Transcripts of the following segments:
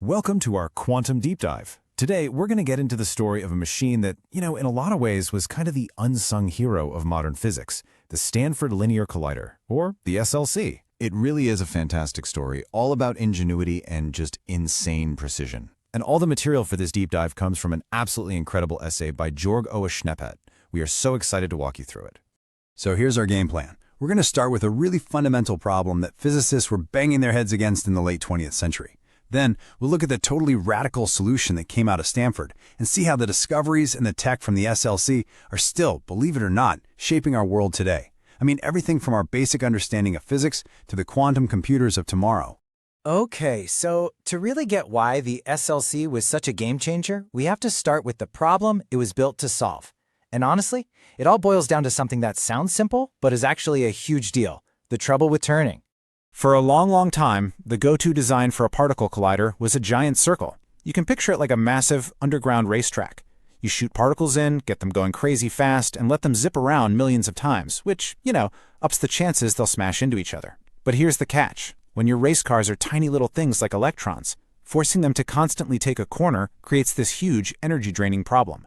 Welcome to our Quantum Deep Dive. Today, we're going to get into the story of a machine that, in a lot of ways was kind of the unsung hero of modern physics, the Stanford Linear Collider, or the SLC. It really is a fantastic story, all about ingenuity and just insane precision. And all the material for this deep dive comes from an absolutely incredible essay by Georg Oa Schneppet. We are so excited to walk you through it. So here's our game plan. We're going to start with a really fundamental problem that physicists were banging their heads against in the late 20th century. Then, we'll look at the totally radical solution that came out of Stanford and see how the discoveries and the tech from the SLC are still, believe it or not, shaping our world today. I mean, everything from our basic understanding of physics to the quantum computers of tomorrow. Okay, so to really get why the SLC was such a game changer, we have to start with the problem it was built to solve. And honestly, it all boils down to something that sounds simple, but is actually a huge deal: the trouble with turning. For a long time, the go-to design for a particle collider was a giant circle. You can picture it like a massive underground racetrack. You shoot particles in, get them going crazy fast, and let them zip around millions of times, which, ups the chances they'll smash into each other. But here's the catch. When your race cars are tiny little things like electrons, forcing them to constantly take a corner creates this huge energy-draining problem.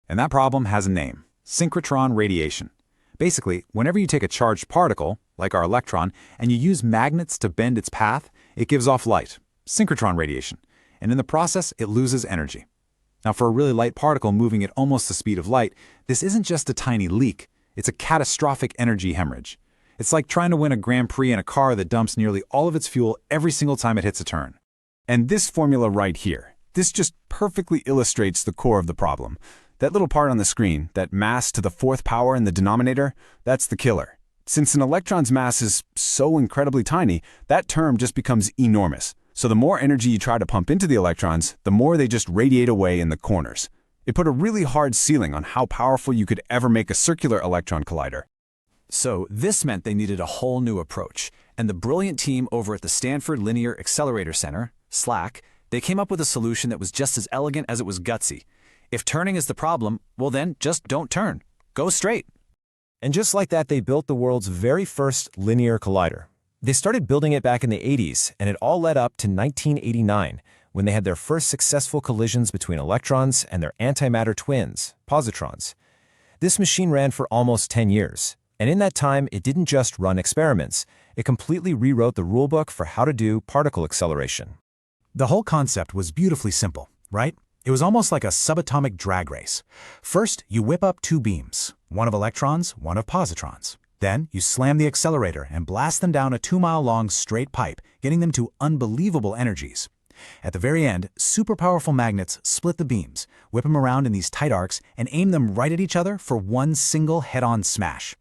And that problem has a name: synchrotron radiation. Basically, whenever you take a charged particle, like our electron, and you use magnets to bend its path, it gives off light, synchrotron radiation, and in the process, it loses energy. Now, for a really light particle moving at almost the speed of light, this isn't just a tiny leak, it's a catastrophic energy hemorrhage. It's like trying to win a Grand Prix in a car that dumps nearly all of its fuel every single time it hits a turn. And this formula right here, this just perfectly illustrates the core of the problem. That little part on the screen, that mass to the fourth power in the denominator, that's the killer. Since an electron's mass is so incredibly tiny, that term just becomes enormous. So the more energy you try to pump into the electrons, the more they just radiate away in the corners. It put a really hard ceiling on how powerful you could ever make a circular electron collider. So this meant they needed a whole new approach. And the brilliant team over at the Stanford Linear Accelerator Center, SLAC, they came up with a solution that was just as elegant as it was gutsy. If turning is the problem, well then, just don't turn. Go straight. And just like that, they built the world's very first linear collider. They started building it back in the 80s, and it all led up to 1989, when they had their first successful collisions between electrons and their antimatter twins, positrons. This machine ran for almost 10 years, and in that time, it didn't just run experiments. It completely rewrote the rulebook for how to do particle acceleration. The whole concept was beautifully simple, right? It was almost like a subatomic drag race. First, you whip up two beams, one of electrons, one of positrons. Then, you slam the accelerator and blast them down a 2-mile-long straight pipe, getting them to unbelievable energies. At the very end, super powerful magnets split the beams, whip them around in these tight arcs, and aim them right at each other for one single head-on smash.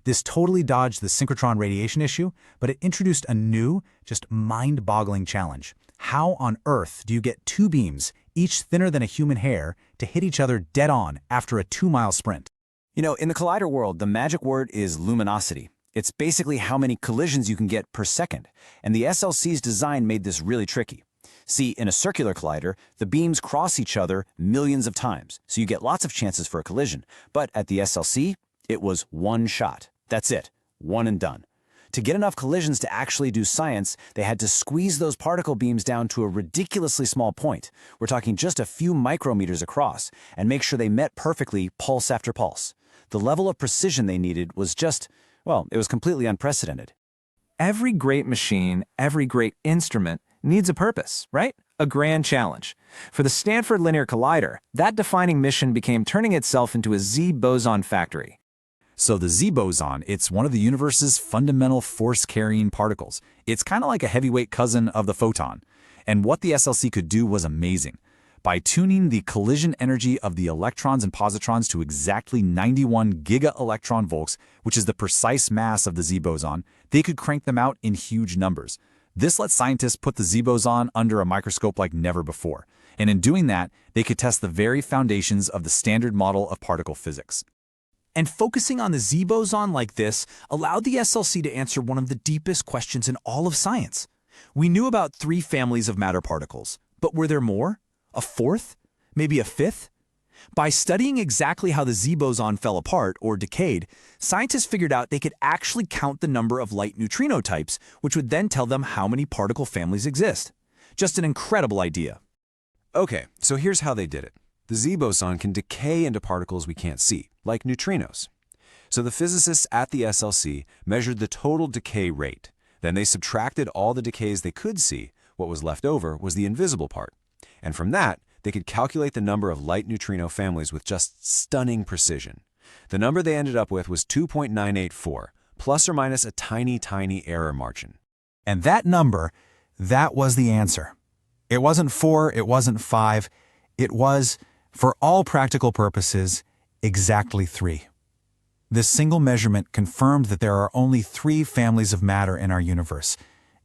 This totally dodged the synchrotron radiation issue, but it introduced a new, just mind-boggling challenge. How on earth do you get two beams, each thinner than a human hair, to hit each other dead-on after a 2-mile sprint? In the collider world, the magic word is luminosity. It's basically how many collisions you can get per second, and the SLC's design made this really tricky. See, in a circular collider, the beams cross each other millions of times, so you get lots of chances for a collision. But at the SLC, it was one shot. That's it. One and done. To get enough collisions to actually do science, they had to squeeze those particle beams down to a ridiculously small point. We're talking just a few micrometers across, and make sure they met perfectly pulse after pulse. The level of precision they needed was just, it was completely unprecedented. Every great machine, every great instrument needs a purpose, right? A grand challenge. For the Stanford Linear Collider, that defining mission became turning itself into a Z-boson factory. So the Z-boson, it's one of the universe's fundamental force-carrying particles. It's kind of like a heavyweight cousin of the photon. And what the SLC could do was amazing. By tuning the collision energy of the electrons and positrons to exactly 91 giga-electron volts, which is the precise mass of the Z-boson, they could crank them out in huge numbers. This lets scientists put the Z-boson under a microscope like never before. And in doing that, they could test the very foundations of the standard model of particle physics. And focusing on the Z-boson like this allowed the SLC to answer one of the deepest questions in all of science. We knew about 3 families of matter particles, but were there more? A fourth? Maybe a fifth? By studying exactly how the Z-boson fell apart or decayed, scientists figured out they could actually count the number of light neutrino types, which would then tell them how many particle families exist. Just an incredible idea. Okay, so here's how they did it. The Z boson can decay into particles we can't see, like neutrinos. So the physicists at the SLC measured the total decay rate. Then they subtracted all the decays they could see. What was left over was the invisible part. And from that, they could calculate the number of light neutrino families with just stunning precision. The number they ended up with was 2.984, plus or minus a tiny, tiny error margin. And that number, that was the answer. It wasn't 4, it wasn't 5. It was, for all practical purposes, exactly 3. This single measurement confirmed that there are only 3 families of matter in our universe.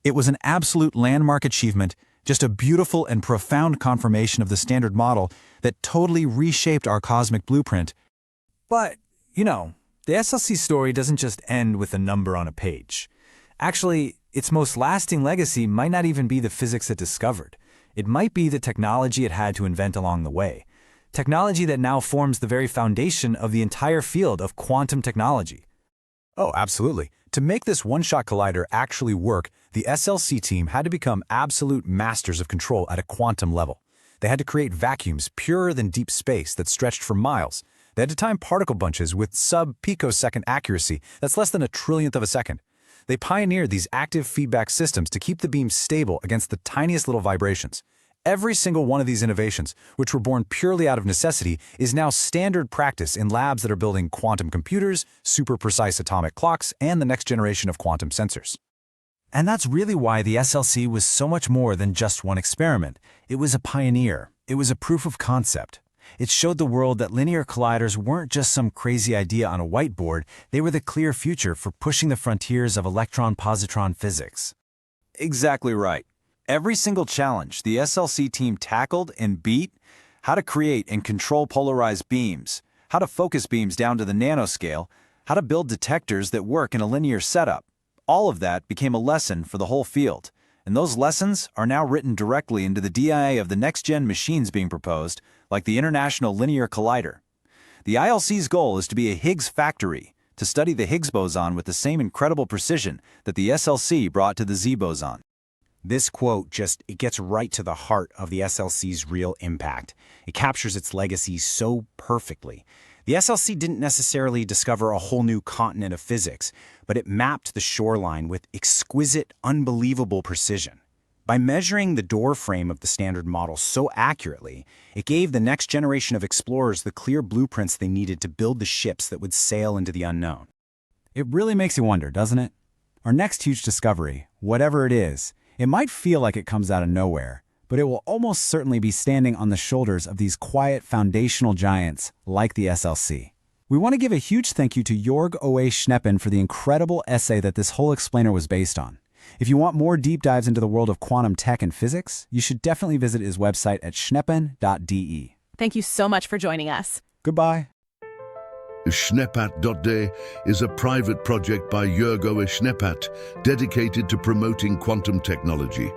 It was an absolute landmark achievement, just a beautiful and profound confirmation of the Standard Model that totally reshaped our cosmic blueprint. But, the SLC story doesn't just end with a number on a page. Actually, its most lasting legacy might not even be the physics it discovered. It might be the technology it had to invent along the way. Technology that now forms the very foundation of the entire field of quantum technology. Oh, absolutely. To make this one-shot collider actually work, the SLC team had to become absolute masters of control at a quantum level. They had to create vacuums purer than deep space that stretched for miles. They had to time particle bunches with sub-picosecond accuracy that's less than a trillionth of a second. They pioneered these active feedback systems to keep the beam stable against the tiniest little vibrations. Every single one of these innovations, which were born purely out of necessity, is now standard practice in labs that are building quantum computers, super precise atomic clocks, and the next generation of quantum sensors. And that's really why the SLC was so much more than just one experiment. It was a pioneer. It was a proof of concept. It showed the world that linear colliders weren't just some crazy idea on a whiteboard, they were the clear future for pushing the frontiers of electron-positron physics. Exactly right. Every single challenge the SLC team tackled and beat, how to create and control polarized beams, how to focus beams down to the nanoscale, how to build detectors that work in a linear setup, all of that became a lesson for the whole field. And those lessons are now written directly into the DIA of the next-gen machines being proposed, like the International Linear Collider. The ILC's goal is to be a Higgs factory, to study the Higgs boson with the same incredible precision that the SLC brought to the Z boson. This quote it gets right to the heart of the SLC's real impact. It captures its legacy so perfectly. The SLC didn't necessarily discover a whole new continent of physics, but it mapped the shoreline with exquisite, unbelievable precision. By measuring the door frame of the Standard Model so accurately, it gave the next generation of explorers the clear blueprints they needed to build the ships that would sail into the unknown. It really makes you wonder, doesn't it? Our next huge discovery, whatever it is, it might feel like it comes out of nowhere, but it will almost certainly be standing on the shoulders of these quiet foundational giants like the SLC. We want to give a huge thank you to Jörg O.A. Schneppen for the incredible essay that this whole explainer was based on. If you want more deep dives into the world of quantum tech and physics, you should definitely visit his website at schneppen.de. Thank you so much for joining us. Goodbye. Schneppat.de is a private project by Jörg O.A. Schneppat dedicated to promoting quantum technology.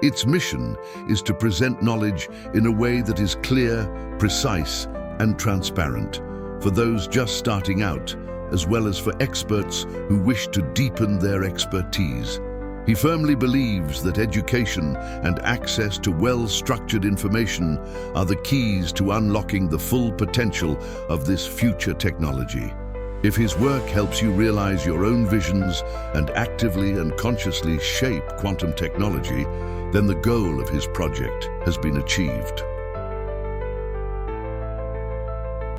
Its mission is to present knowledge in a way that is clear, precise, and transparent for those just starting out, as well as for experts who wish to deepen their expertise. He firmly believes that education and access to well-structured information are the keys to unlocking the full potential of this future technology. If his work helps you realize your own visions and actively and consciously shape quantum technology, then the goal of his project has been achieved.